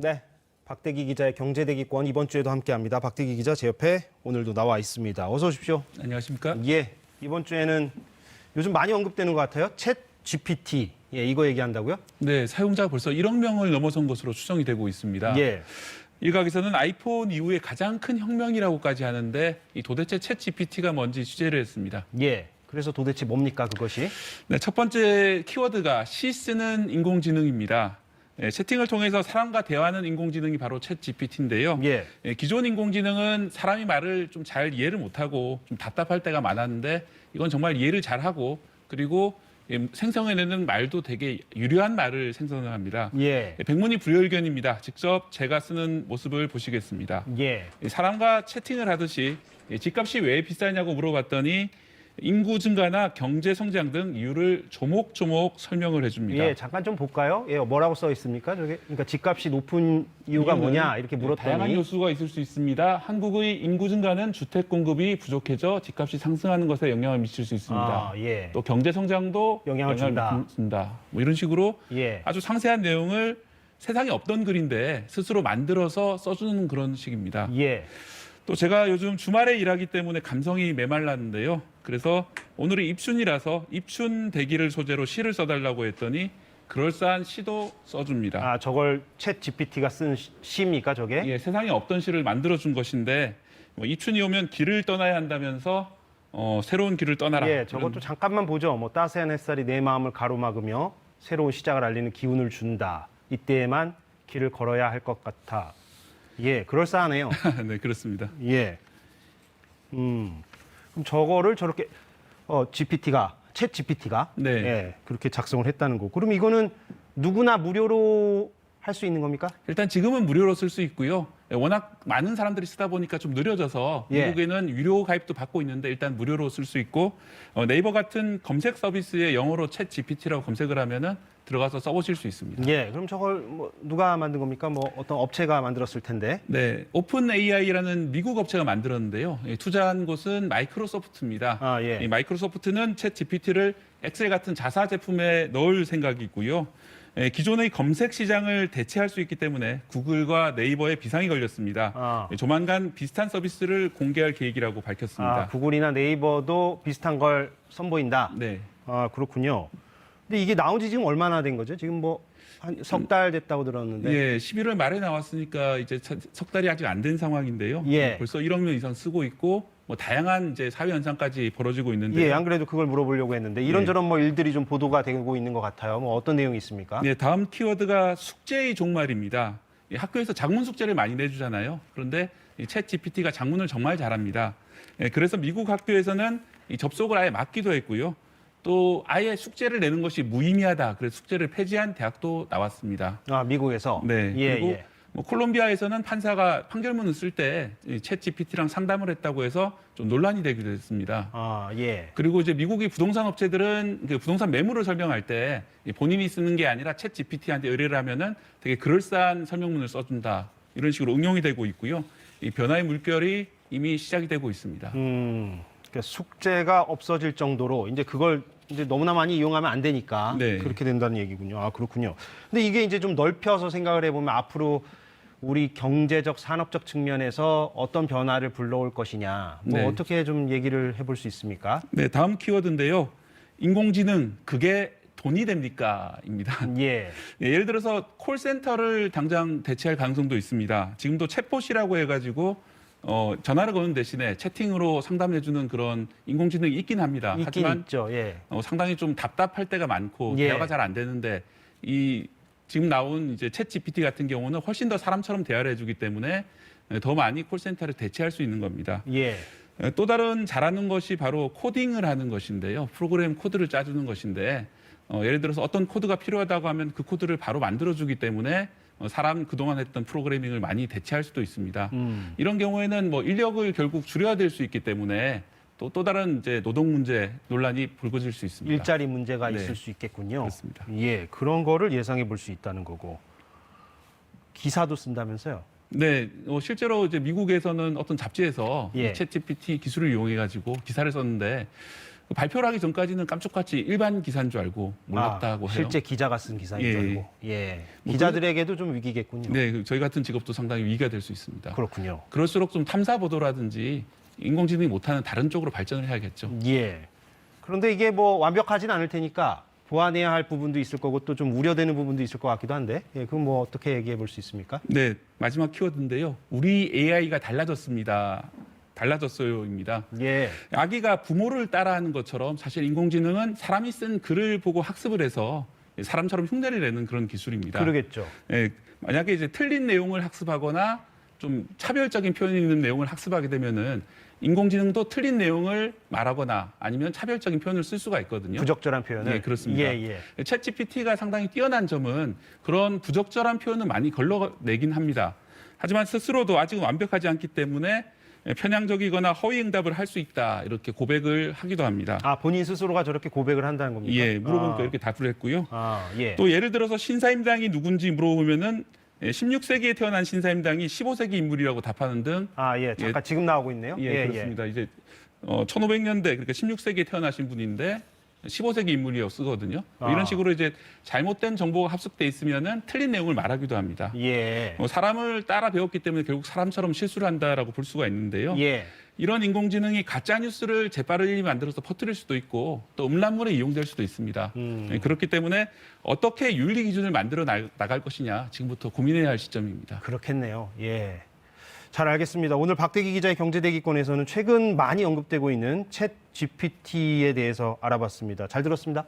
네, 박대기 기자의 경제대기권 이번 주에도 함께합니다. 박대기 기자 제 옆에 오늘도 나와 있습니다. 어서 오십시오. 안녕하십니까? 예, 이번 주에는 요즘 많이 언급되는 것 같아요. 챗 GPT. 예, 이거 얘기한다고요? 네, 사용자가 벌써 1억 명을 넘어선 것으로 추정이 되고 있습니다. 예. 일각에서는 아이폰 이후에 가장 큰 혁명이라고까지 하는데 이 도대체 챗 GPT가 뭔지 취재를 했습니다. 예. 그래서 도대체 뭡니까 그것이? 네, 첫 번째 키워드가 시 쓰는 인공지능입니다. 네, 채팅을 통해서 사람과 대화하는 인공지능이 바로 챗 GPT인데요. 예. 기존 인공지능은 사람이 말을 좀 잘 이해를 못하고 좀 답답할 때가 많았는데 이건 정말 이해를 잘하고 그리고 생성해내는 말도 되게 유려한 말을 생성을 합니다. 예. 백문이 불여일견입니다. 직접 제가 쓰는 모습을 보시겠습니다. 예. 사람과 채팅을 하듯이 집값이 왜 비싸냐고 물어봤더니 인구 증가나 경제 성장 등 이유를 조목조목 설명을 해줍니다. 예, 잠깐 좀 볼까요? 예, 뭐라고 써 있습니까? 저게 그러니까 집값이 높은 이유가 뭐냐 이렇게 물었더니 다양한 요소가 있을 수 있습니다. 한국의 인구 증가는 주택 공급이 부족해져 집값이 상승하는 것에 영향을 미칠 수 있습니다. 아, 예. 또 경제 성장도 영향을 준다. 뭐 이런 식으로 예. 아주 상세한 내용을 세상에 없던 글인데 스스로 만들어서 써주는 그런 식입니다. 예. 또 제가 요즘 주말에 일하기 때문에 감성이 메말랐는데요. 그래서 오늘이 입춘이라서 입춘 대기를 소재로 시를 써달라고 했더니 그럴싸한 시도 써줍니다. 아, 저걸 챗 GPT가 쓴 시입니까, 저게? 예, 세상에 없던 시를 만들어준 것인데 뭐 입춘이 오면 길을 떠나야 한다면서 새로운 길을 떠나라. 예, 저것도 잠깐만 보죠. 뭐 따스한 햇살이 내 마음을 가로막으며 새로운 시작을 알리는 기운을 준다. 이때에만 길을 걸어야 할 것 같아. 예, 그럴싸하네요. 네, 그렇습니다. 예. 그럼 저거를 저렇게 GPT가 챗 GPT가 네. 예, 그렇게 작성을 했다는 거. 그럼 이거는 누구나 무료로 할 수 있는 겁니까? 일단 지금은 무료로 쓸 수 있고요. 워낙 많은 사람들이 쓰다 보니까 좀 느려져서 예. 미국에는 유료 가입도 받고 있는데 일단 무료로 쓸 수 있고 네이버 같은 검색 서비스에 영어로 챗 GPT라고 검색을 하면은 들어가서 써보실 수 있습니다. 예. 그럼 저걸 뭐 누가 만든 겁니까? 뭐 어떤 업체가 만들었을 텐데. 네, 오픈 AI라는 미국 업체가 만들었는데요. 투자한 곳은 마이크로소프트입니다. 아, 예. 이 마이크로소프트는 챗 GPT를 엑셀 같은 자사 제품에 넣을 생각이고요. 기존의 검색 시장을 대체할 수 있기 때문에 구글과 네이버에 비상이 걸렸습니다. 아. 조만간 비슷한 서비스를 공개할 계획이라고 밝혔습니다. 아, 구글이나 네이버도 비슷한 걸 선보인다. 네. 아, 그렇군요. 근데 이게 나온 지 지금 얼마나 된 거죠? 지금 뭐 한 석 달 됐다고 들었는데. 예, 11월 말에 나왔으니까 이제 석 달이 아직 안 된 상황인데요. 예. 벌써 1억 명 이상 쓰고 있고 뭐 다양한 이제 사회 현상까지 벌어지고 있는데. 예, 안 그래도 그걸 물어보려고 했는데 이런저런 뭐 일들이 좀 보도가 되고 있는 것 같아요. 뭐 어떤 내용이 있습니까? 네, 다음 키워드가 숙제의 종말입니다. 학교에서 작문 숙제를 많이 내주잖아요. 그런데 챗 GPT가 작문을 정말 잘합니다. 그래서 미국 학교에서는 이 접속을 아예 막기도 했고요. 또 아예 숙제를 내는 것이 무의미하다. 그래서 숙제를 폐지한 대학도 나왔습니다. 아, 미국에서. 네. 예, 그리고 예. 뭐 콜롬비아에서는 판사가 판결문을 쓸 때 챗 GPT랑 상담을 했다고 해서 좀 논란이 되기도 했습니다. 아, 예. 그리고 이제 미국의 부동산 업체들은 그 부동산 매물을 설명할 때 본인이 쓰는 게 아니라 챗 GPT한테 의뢰를 하면은 되게 그럴싸한 설명문을 써준다. 이런 식으로 응용이 되고 있고요. 이 변화의 물결이 이미 시작이 되고 있습니다. 그러니까 숙제가 없어질 정도로 이제 그걸 이제 너무나 많이 이용하면 안 되니까 네. 그렇게 된다는 얘기군요. 아, 그렇군요. 근데 이게 이제 좀 넓혀서 생각을 해보면 앞으로 우리 경제적, 산업적 측면에서 어떤 변화를 불러올 것이냐, 뭐 네. 어떻게 좀 얘기를 해볼 수 있습니까? 네, 다음 키워드인데요. 인공지능, 그게 돈이 됩니까?입니다. 예. 예를 들어서 콜센터를 당장 대체할 가능성도 있습니다. 지금도 챗봇이라고 해가지고 전화를 거는 대신에 채팅으로 상담해주는 그런 인공지능이 있긴 합니다. 있긴 하지만 있죠. 예. 상당히 좀 답답할 때가 많고 예. 대화가 잘 안 되는데 지금 나온 이제 챗 GPT 같은 경우는 훨씬 더 사람처럼 대화를 해주기 때문에 더 많이 콜센터를 대체할 수 있는 겁니다. 예. 또 다른 잘하는 것이 바로 코딩을 하는 것인데요. 프로그램 코드를 짜주는 것인데 예를 들어서 어떤 코드가 필요하다고 하면 그 코드를 바로 만들어주기 때문에 사람 그동안 했던 프로그래밍을 많이 대체할 수도 있습니다. 이런 경우에는 뭐 인력을 결국 줄여야 될 수 있기 때문에 또 다른 이제 노동 문제 논란이 불거질 수 있습니다. 일자리 문제가 네. 있을 수 있겠군요. 그렇습니다. 예, 그런 거를 예상해 볼 수 있다는 거고. 기사도 쓴다면서요? 네, 실제로 이제 미국에서는 어떤 잡지에서 예. 챗 GPT 기술을 이용해 가지고 기사를 썼는데 발표를 하기 전까지는 깜짝같이 일반 기사인 줄 알고 몰랐다고 해요. 실제 기자가 쓴 기사인 줄 예. 알고. 예. 뭐 기자들에게도 좀 위기겠군요. 네, 저희 같은 직업도 상당히 위기가 될 수 있습니다. 그렇군요. 그럴수록 좀 탐사 보도라든지 인공지능이 못하는 다른 쪽으로 발전을 해야겠죠. 예. 그런데 이게 뭐 완벽하진 않을 테니까 보완해야 할 부분도 있을 거고 또 좀 우려되는 부분도 있을 것 같기도 한데, 예, 그건 뭐 어떻게 얘기해 볼 수 있습니까? 네, 마지막 키워드인데요. 우리 AI가 달라졌습니다. 달라졌어요입니다. 예. 아기가 부모를 따라하는 것처럼 사실 인공지능은 사람이 쓴 글을 보고 학습을 해서 사람처럼 흉내를 내는 그런 기술입니다. 그러겠죠. 예, 만약에 이제 틀린 내용을 학습하거나 좀 차별적인 표현이 있는 내용을 학습하게 되면은 인공지능도 틀린 내용을 말하거나 아니면 차별적인 표현을 쓸 수가 있거든요. 부적절한 표현을. 예, 그렇습니다. 예, 예. 챗GPT가 상당히 뛰어난 점은 그런 부적절한 표현을 많이 걸러내긴 합니다. 하지만 스스로도 아직은 완벽하지 않기 때문에 편향적이거나 허위 응답을 할 수 있다 이렇게 고백을 하기도 합니다. 아, 본인 스스로가 저렇게 고백을 한다는 겁니까? 예, 물어보니까 이렇게 답을 했고요. 예. 또 예를 들어서 신사임당이 누군지 물어보면은 16세기에 태어난 신사임당이 15세기 인물이라고 답하는 등 예. 잠깐 지금 나오고 있네요. 예, 그렇습니다. 이제 1500년대 그러니까 16세기에 태어나신 분인데 15세기 인물이라고 쓰거든요. 이런 식으로 이제 잘못된 정보가 합숙돼 있으면은 틀린 내용을 말하기도 합니다. 예. 사람을 따라 배웠기 때문에 결국 사람처럼 실수를 한다라고 볼 수가 있는데요. 예. 이런 인공지능이 가짜 뉴스를 재빠르게 만들어서 퍼뜨릴 수도 있고 또 음란물에 이용될 수도 있습니다. 그렇기 때문에 어떻게 윤리 기준을 만들어 나갈 것이냐 지금부터 고민해야 할 시점입니다. 그렇겠네요. 예. 잘 알겠습니다. 오늘 박대기 기자의 경제대기권에서는 최근 많이 언급되고 있는 챗 GPT에 대해서 알아봤습니다. 잘 들었습니다.